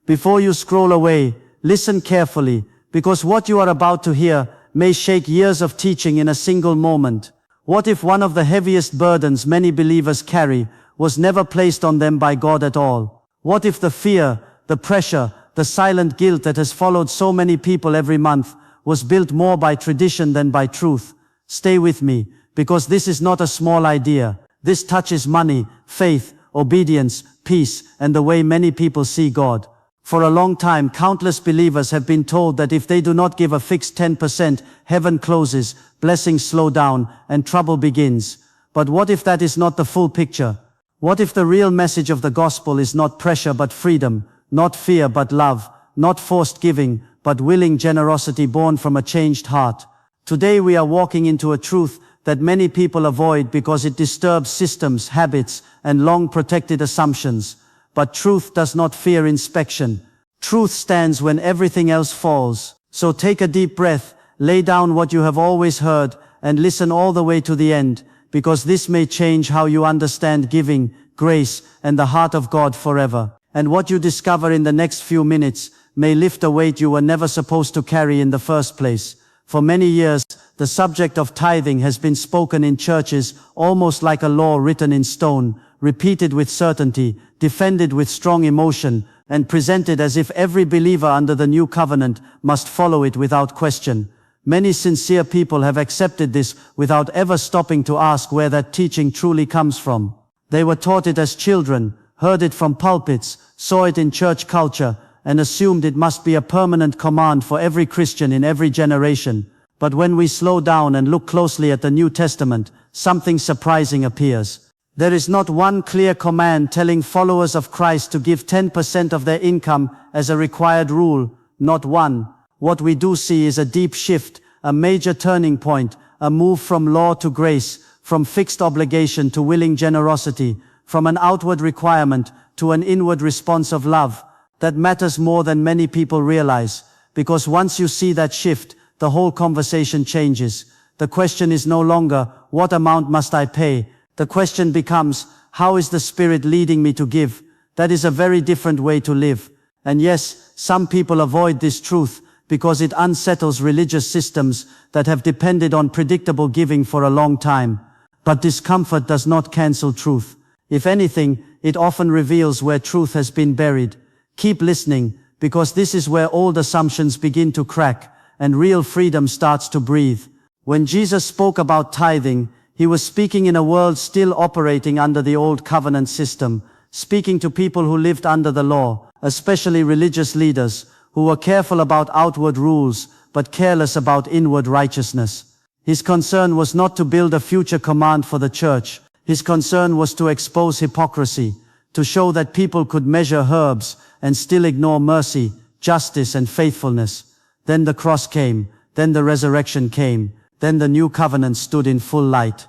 Before you scroll away, listen carefully, because what you are about to hear may shake years of teaching in a single moment. What if one of the heaviest burdens many believers carry was never placed on them by God at all? What if the fear, the pressure, the silent guilt that has followed so many people every month was built more by tradition than by truth? Stay with me, because this is not a small idea. This touches money, faith, obedience, peace, and the way many people see God. For a long time, countless believers have been told that if they do not give a fixed 10%, heaven closes, blessings slow down, and trouble begins. But what if that is not the full picture? What if the real message of the gospel is not pressure but freedom, not fear but love, not forced giving, but willing generosity born from a changed heart? Today we are walking into a truth that many people avoid because it disturbs systems, habits, and long-protected assumptions. But truth does not fear inspection. Truth stands when everything else falls. So take a deep breath, lay down what you have always heard, and listen all the way to the end, because this may change how you understand giving, grace, and the heart of God forever. And what you discover in the next few minutes may lift a weight you were never supposed to carry in the first place. For many years, the subject of tithing has been spoken in churches almost like a law written in stone, repeated with certainty, defended with strong emotion, and presented as if every believer under the new covenant must follow it without question. Many sincere people have accepted this without ever stopping to ask where that teaching truly comes from. They were taught it as children, heard it from pulpits, saw it in church culture, and assumed it must be a permanent command for every Christian in every generation. But when we slow down and look closely at the New Testament, something surprising appears. There is not one clear command telling followers of Christ to give 10% of their income as a required rule, not one. What we do see is a deep shift, a major turning point, a move from law to grace, from fixed obligation to willing generosity, from an outward requirement to an inward response of love. That matters more than many people realize, because once you see that shift, the whole conversation changes. The question is no longer, what amount must I pay? The question becomes, how is the Spirit leading me to give? That is a very different way to live. And yes, some people avoid this truth because it unsettles religious systems that have depended on predictable giving for a long time. But discomfort does not cancel truth. If anything, it often reveals where truth has been buried. Keep listening, because this is where old assumptions begin to crack and real freedom starts to breathe. When Jesus spoke about tithing, he was speaking in a world still operating under the old covenant system, speaking to people who lived under the law, especially religious leaders, who were careful about outward rules, but careless about inward righteousness. His concern was not to build a future command for the church. His concern was to expose hypocrisy, to show that people could measure herbs and still ignore mercy, justice, and faithfulness. Then the cross came, then the resurrection came, then the new covenant stood in full light.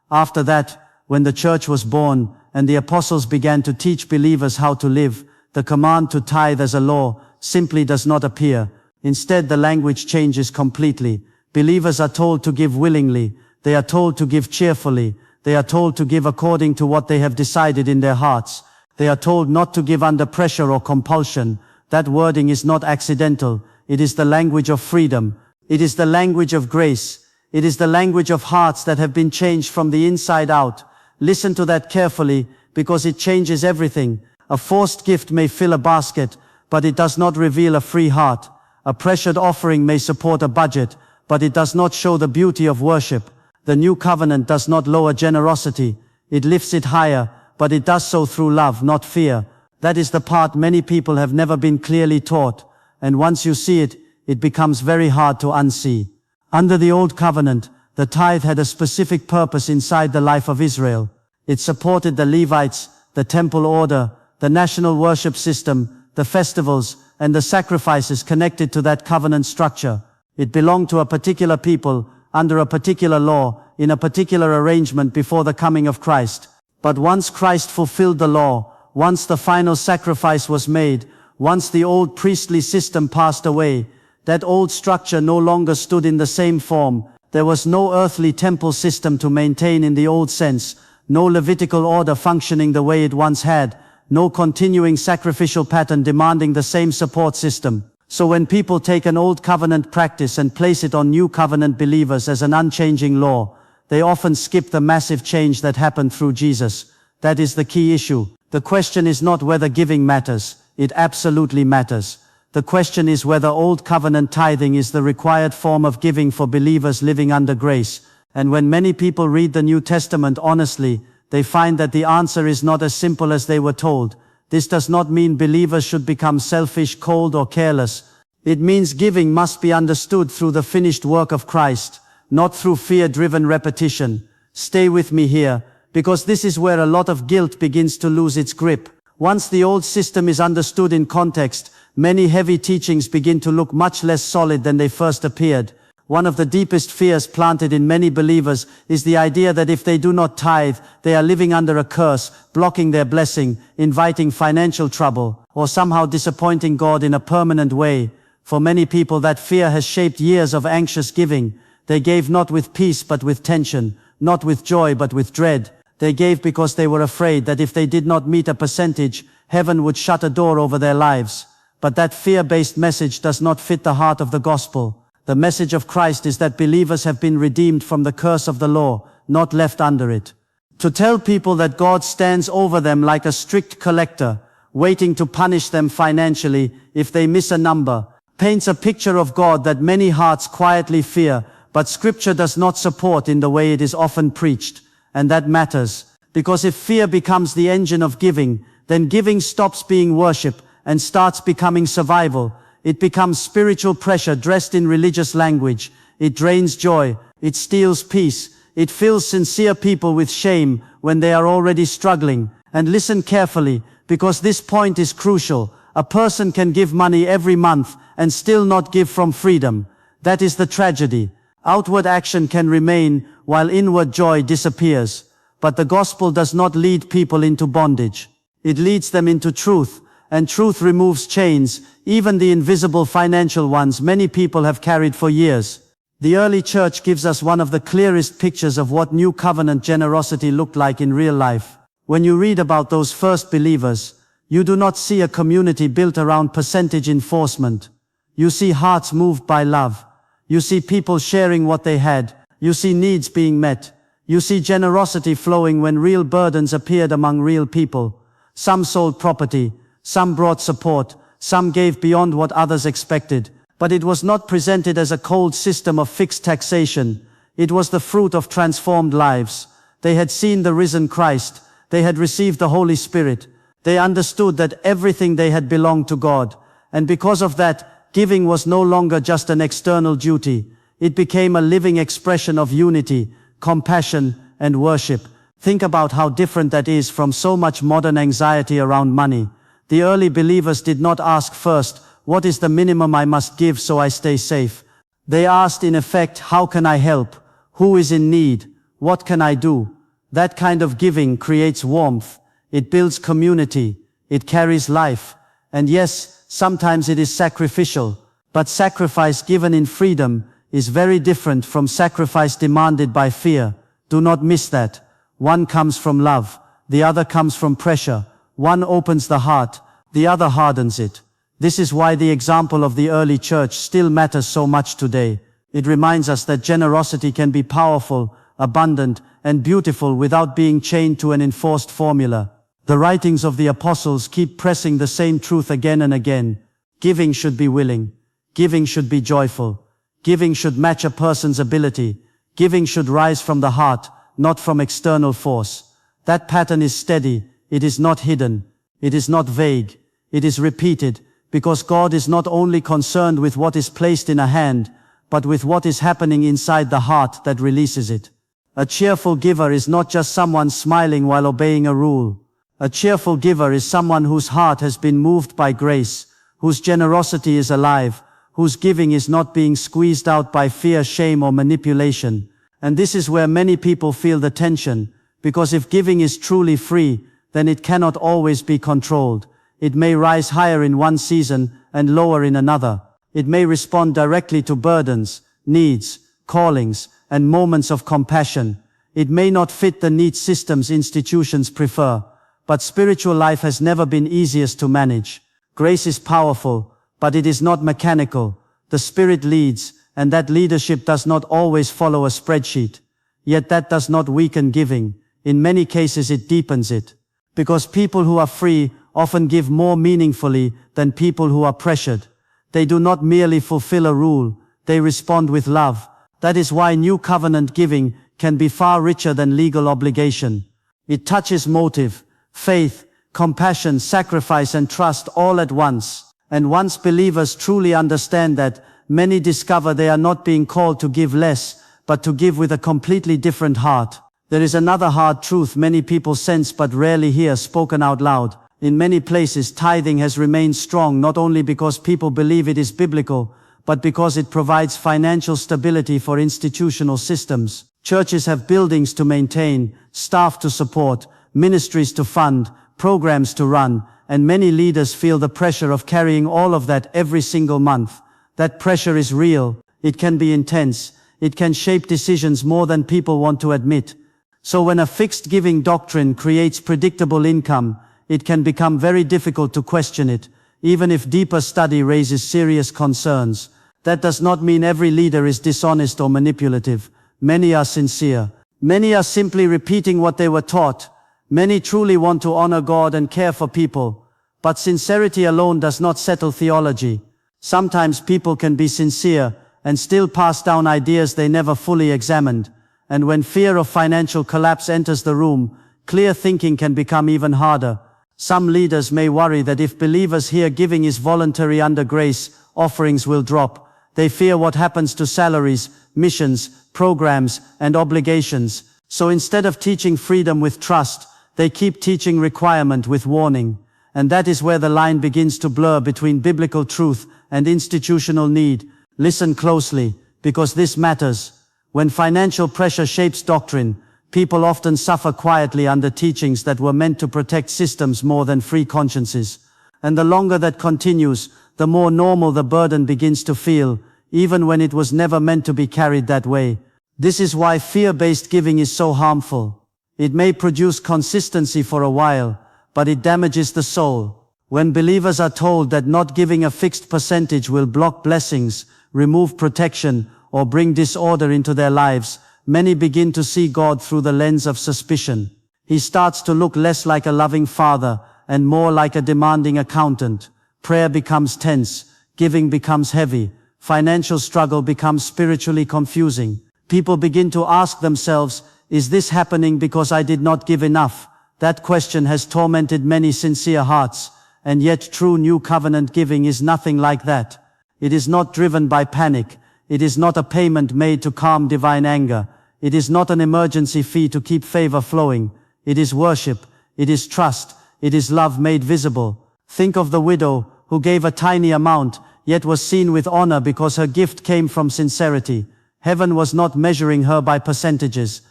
After that, when the church was born and the apostles began to teach believers how to live, the command to tithe as a law simply does not appear. Instead, the language changes completely. Believers are told to give willingly, they are told to give cheerfully, they are told to give according to what they have decided in their hearts. They are told not to give under pressure or compulsion. That wording is not accidental. It is the language of freedom. It is the language of grace. It is the language of hearts that have been changed from the inside out. Listen to that carefully, because it changes everything. A forced gift may fill a basket, but it does not reveal a free heart. A pressured offering may support a budget, but it does not show the beauty of worship. The new covenant does not lower generosity. It lifts it higher, but it does so through love, not fear. That is the part many people have never been clearly taught. And once you see it, it becomes very hard to unsee. Under the old covenant, the tithe had a specific purpose inside the life of Israel. It supported the Levites, the temple order, the national worship system, the festivals, and the sacrifices connected to that covenant structure. It belonged to a particular people, under a particular law, in a particular arrangement before the coming of Christ. But once Christ fulfilled the law, once the final sacrifice was made, once the old priestly system passed away, that old structure no longer stood in the same form. There was no earthly temple system to maintain in the old sense, no Levitical order functioning the way it once had, no continuing sacrificial pattern demanding the same support system. So when people take an old covenant practice and place it on new covenant believers as an unchanging law, they often skip the massive change that happened through Jesus. That is the key issue. The question is not whether giving matters. It absolutely matters. The question is whether old covenant tithing is the required form of giving for believers living under grace. And when many people read the New Testament honestly, they find that the answer is not as simple as they were told. This does not mean believers should become selfish, cold, or careless. It means giving must be understood through the finished work of Christ, not through fear-driven repetition. Stay with me here, because this is where a lot of guilt begins to lose its grip. Once the old system is understood in context, many heavy teachings begin to look much less solid than they first appeared. One of the deepest fears planted in many believers is the idea that if they do not tithe, they are living under a curse, blocking their blessing, inviting financial trouble, or somehow disappointing God in a permanent way. For many people, that fear has shaped years of anxious giving. They gave not with peace but with tension, not with joy but with dread. They gave because they were afraid that if they did not meet a percentage, heaven would shut a door over their lives. But that fear-based message does not fit the heart of the gospel. The message of Christ is that believers have been redeemed from the curse of the law, not left under it. To tell people that God stands over them like a strict collector, waiting to punish them financially if they miss a number, paints a picture of God that many hearts quietly fear, but Scripture does not support in the way it is often preached. And that matters, because if fear becomes the engine of giving, then giving stops being worship and starts becoming survival. It becomes spiritual pressure dressed in religious language. It drains joy. It steals peace. It fills sincere people with shame when they are already struggling. And listen carefully, because this point is crucial. A person can give money every month and still not give from freedom. That is the tragedy. Outward action can remain while inward joy disappears. But the gospel does not lead people into bondage. It leads them into truth. And truth removes chains, even the invisible financial ones many people have carried for years. The early church gives us one of the clearest pictures of what new covenant generosity looked like in real life. When you read about those first believers, you do not see a community built around percentage enforcement. You see hearts moved by love. You see people sharing what they had. You see needs being met. You see generosity flowing when real burdens appeared among real people. Some sold property. Some brought support, some gave beyond what others expected, but it was not presented as a cold system of fixed taxation. It was the fruit of transformed lives. They had seen the risen Christ. They had received the Holy Spirit. They understood that everything they had belonged to God. And because of that, giving was no longer just an external duty. It became a living expression of unity, compassion, and worship. Think about how different that is from so much modern anxiety around money. The early believers did not ask first, what is the minimum I must give so I stay safe? They asked in effect, how can I help? Who is in need? What can I do? That kind of giving creates warmth. It builds community. It carries life. And yes, sometimes it is sacrificial. But sacrifice given in freedom is very different from sacrifice demanded by fear. Do not miss that. One comes from love. The other comes from pressure. One opens the heart, the other hardens it. This is why the example of the early church still matters so much today. It reminds us that generosity can be powerful, abundant, and beautiful without being chained to an enforced formula. The writings of the apostles keep pressing the same truth again and again. Giving should be willing. Giving should be joyful. Giving should match a person's ability. Giving should rise from the heart, not from external force. That pattern is steady. It is not hidden. It is not vague. It is repeated, because God is not only concerned with what is placed in a hand, but with what is happening inside the heart that releases it. A cheerful giver is not just someone smiling while obeying a rule. A cheerful giver is someone whose heart has been moved by grace, whose generosity is alive, whose giving is not being squeezed out by fear, shame, or manipulation. And this is where many people feel the tension, because if giving is truly free, then it cannot always be controlled. It may rise higher in one season and lower in another. It may respond directly to burdens, needs, callings, and moments of compassion. It may not fit the neat systems institutions prefer. But spiritual life has never been easiest to manage. Grace is powerful, but it is not mechanical. The Spirit leads, and that leadership does not always follow a spreadsheet. Yet that does not weaken giving. In many cases it deepens it. Because people who are free often give more meaningfully than people who are pressured. They do not merely fulfill a rule, they respond with love. That is why New Covenant giving can be far richer than legal obligation. It touches motive, faith, compassion, sacrifice and trust all at once. And once believers truly understand that, many discover they are not being called to give less, but to give with a completely different heart. There is another hard truth many people sense but rarely hear spoken out loud. In many places, tithing has remained strong not only because people believe it is biblical, but because it provides financial stability for institutional systems. Churches have buildings to maintain, staff to support, ministries to fund, programs to run, and many leaders feel the pressure of carrying all of that every single month. That pressure is real, it can be intense, it can shape decisions more than people want to admit. So when a fixed giving doctrine creates predictable income, it can become very difficult to question it, even if deeper study raises serious concerns. That does not mean every leader is dishonest or manipulative. Many are sincere. Many are simply repeating what they were taught. Many truly want to honor God and care for people. But sincerity alone does not settle theology. Sometimes people can be sincere and still pass down ideas they never fully examined. And when fear of financial collapse enters the room, clear thinking can become even harder. Some leaders may worry that if believers hear giving is voluntary under grace, offerings will drop. They fear what happens to salaries, missions, programs, and obligations. So instead of teaching freedom with trust, they keep teaching requirement with warning. And that is where the line begins to blur between biblical truth and institutional need. Listen closely, because this matters. When financial pressure shapes doctrine, people often suffer quietly under teachings that were meant to protect systems more than free consciences. And the longer that continues, the more normal the burden begins to feel, even when it was never meant to be carried that way. This is why fear-based giving is so harmful. It may produce consistency for a while, but it damages the soul. When believers are told that not giving a fixed percentage will block blessings, remove protection, or bring disorder into their lives, many begin to see God through the lens of suspicion. He starts to look less like a loving father and more like a demanding accountant. Prayer becomes tense, giving becomes heavy, financial struggle becomes spiritually confusing. People begin to ask themselves, is this happening because I did not give enough? That question has tormented many sincere hearts, and yet true New Covenant giving is nothing like that. It is not driven by panic. It is not a payment made to calm divine anger. It is not an emergency fee to keep favor flowing. It is worship. It is trust. It is love made visible. Think of the widow who gave a tiny amount, yet was seen with honor because her gift came from sincerity. Heaven was not measuring her by percentages.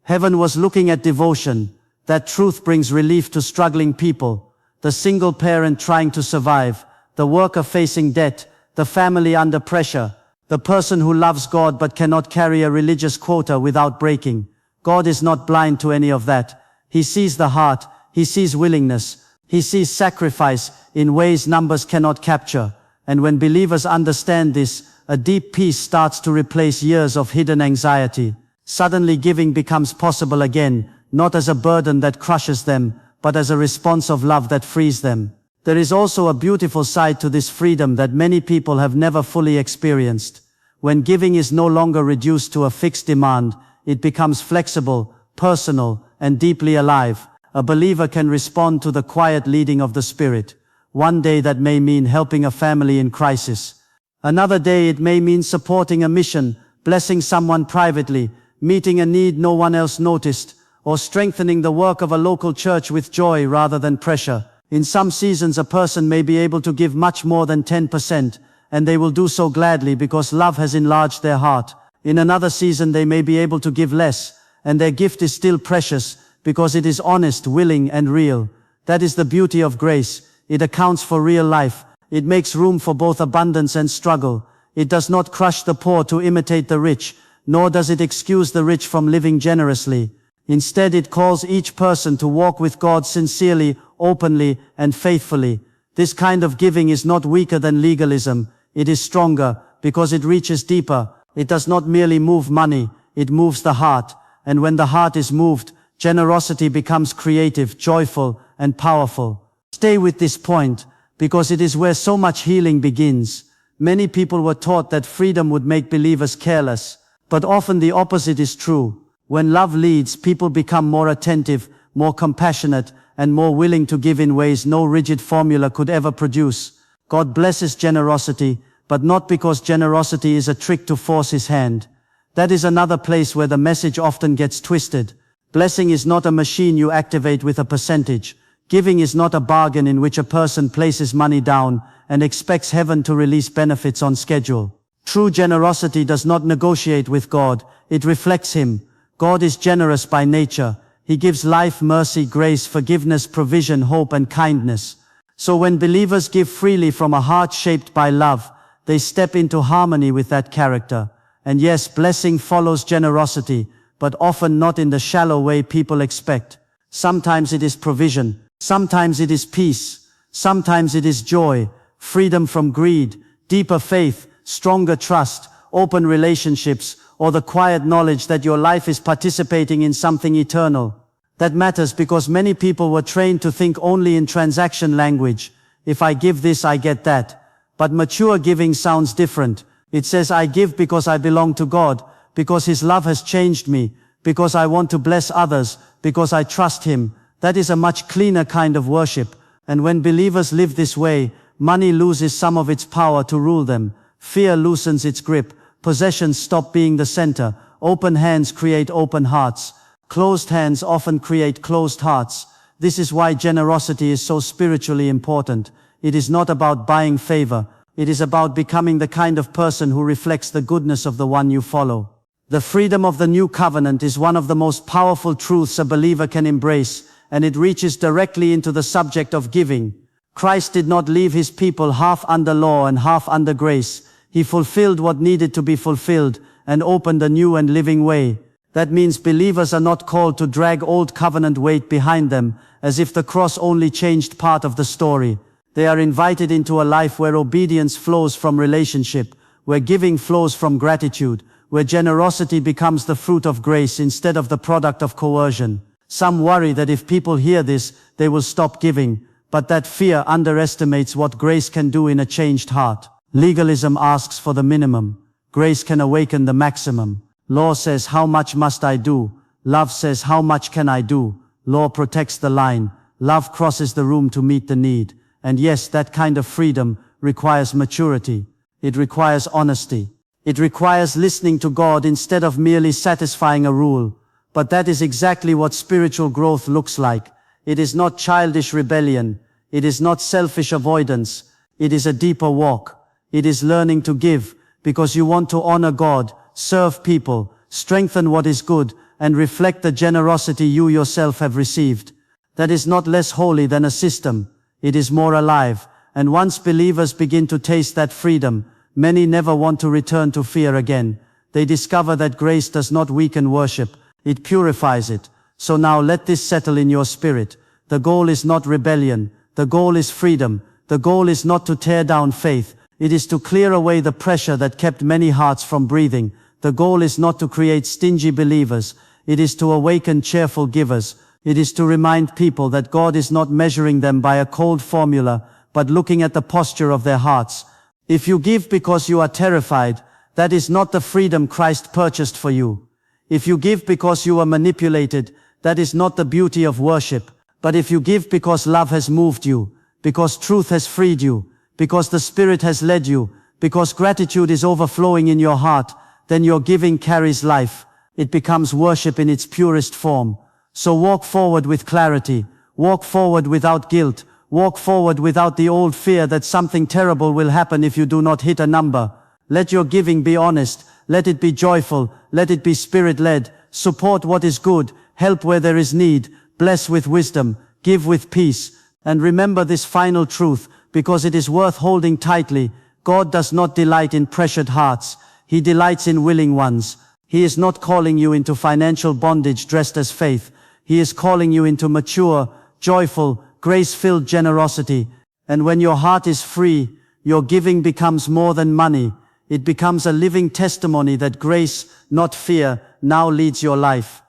Heaven was looking at devotion. That truth brings relief to struggling people. The single parent trying to survive, the worker facing debt, the family under pressure, the person who loves God but cannot carry a religious quota without breaking. God is not blind to any of that. He sees the heart, He sees willingness, He sees sacrifice in ways numbers cannot capture. And when believers understand this, a deep peace starts to replace years of hidden anxiety. Suddenly giving becomes possible again, not as a burden that crushes them, but as a response of love that frees them. There is also a beautiful side to this freedom that many people have never fully experienced. When giving is no longer reduced to a fixed demand, it becomes flexible, personal, and deeply alive. A believer can respond to the quiet leading of the Spirit. One day that may mean helping a family in crisis. Another day it may mean supporting a mission, blessing someone privately, meeting a need no one else noticed, or strengthening the work of a local church with joy rather than pressure. In some seasons a person may be able to give much more than 10%, and they will do so gladly because love has enlarged their heart. In another season they may be able to give less, and their gift is still precious because it is honest, willing, and real. That is the beauty of grace. It accounts for real life. It makes room for both abundance and struggle. It does not crush the poor to imitate the rich, nor does it excuse the rich from living generously. Instead, it calls each person to walk with God sincerely, openly, and faithfully. This kind of giving is not weaker than legalism. It is stronger, because it reaches deeper. It does not merely move money, it moves the heart. And when the heart is moved, generosity becomes creative, joyful, and powerful. Stay with this point, because it is where so much healing begins. Many people were taught that freedom would make believers careless, but often the opposite is true. When love leads, people become more attentive, more compassionate, and more willing to give in ways no rigid formula could ever produce. God blesses generosity, but not because generosity is a trick to force His hand. That is another place where the message often gets twisted. Blessing is not a machine you activate with a percentage. Giving is not a bargain in which a person places money down and expects heaven to release benefits on schedule. True generosity does not negotiate with God, it reflects Him. God is generous by nature. He gives life, mercy, grace, forgiveness, provision, hope, and kindness. So when believers give freely from a heart shaped by love, they step into harmony with that character. And yes, blessing follows generosity, but often not in the shallow way people expect. Sometimes it is provision, sometimes it is peace, sometimes it is joy, freedom from greed, deeper faith, stronger trust, open relationships, or the quiet knowledge that your life is participating in something eternal. That matters because many people were trained to think only in transaction language. If I give this, I get that. But mature giving sounds different. It says, I give because I belong to God, because His love has changed me, because I want to bless others, because I trust Him. That is a much cleaner kind of worship. And when believers live this way, money loses some of its power to rule them. Fear loosens its grip. Possessions stop being the center. Open hands create open hearts. Closed hands often create closed hearts. This is why generosity is so spiritually important. It is not about buying favor. It is about becoming the kind of person who reflects the goodness of the one you follow. The freedom of the new covenant is one of the most powerful truths a believer can embrace, and it reaches directly into the subject of giving. Christ did not leave His people half under law and half under grace. He fulfilled what needed to be fulfilled and opened a new and living way. That means believers are not called to drag old covenant weight behind them, as if the cross only changed part of the story. They are invited into a life where obedience flows from relationship, where giving flows from gratitude, where generosity becomes the fruit of grace instead of the product of coercion. Some worry that if people hear this, they will stop giving, but that fear underestimates what grace can do in a changed heart. Legalism asks for the minimum. Grace can awaken the maximum. Law says, how much must I do? Love says, how much can I do? Law protects the line. Love crosses the room to meet the need. And yes, that kind of freedom requires maturity. It requires honesty. It requires listening to God instead of merely satisfying a rule. But that is exactly what spiritual growth looks like. It is not childish rebellion. It is not selfish avoidance. It is a deeper walk. It is learning to give because you want to honor God, serve people, strengthen what is good, and reflect the generosity you yourself have received. That is not less holy than a system. It is more alive. And once believers begin to taste that freedom, many never want to return to fear again. They discover that grace does not weaken worship. It purifies it. So now let this settle in your spirit. The goal is not rebellion. The goal is freedom. The goal is not to tear down faith. It is to clear away the pressure that kept many hearts from breathing. The goal is not to create stingy believers. It is to awaken cheerful givers. It is to remind people that God is not measuring them by a cold formula, but looking at the posture of their hearts. If you give because you are terrified, that is not the freedom Christ purchased for you. If you give because you are manipulated, that is not the beauty of worship. But if you give because love has moved you, because truth has freed you, because the Spirit has led you, because gratitude is overflowing in your heart, then your giving carries life. It becomes worship in its purest form. So walk forward with clarity. Walk forward without guilt. Walk forward without the old fear that something terrible will happen if you do not hit a number. Let your giving be honest. Let it be joyful. Let it be Spirit-led. Support what is good. Help where there is need. Bless with wisdom. Give with peace. And remember this final truth, because it is worth holding tightly. God does not delight in pressured hearts. He delights in willing ones. He is not calling you into financial bondage dressed as faith. He is calling you into mature, joyful, grace-filled generosity. And when your heart is free, your giving becomes more than money. It becomes a living testimony that grace, not fear, now leads your life.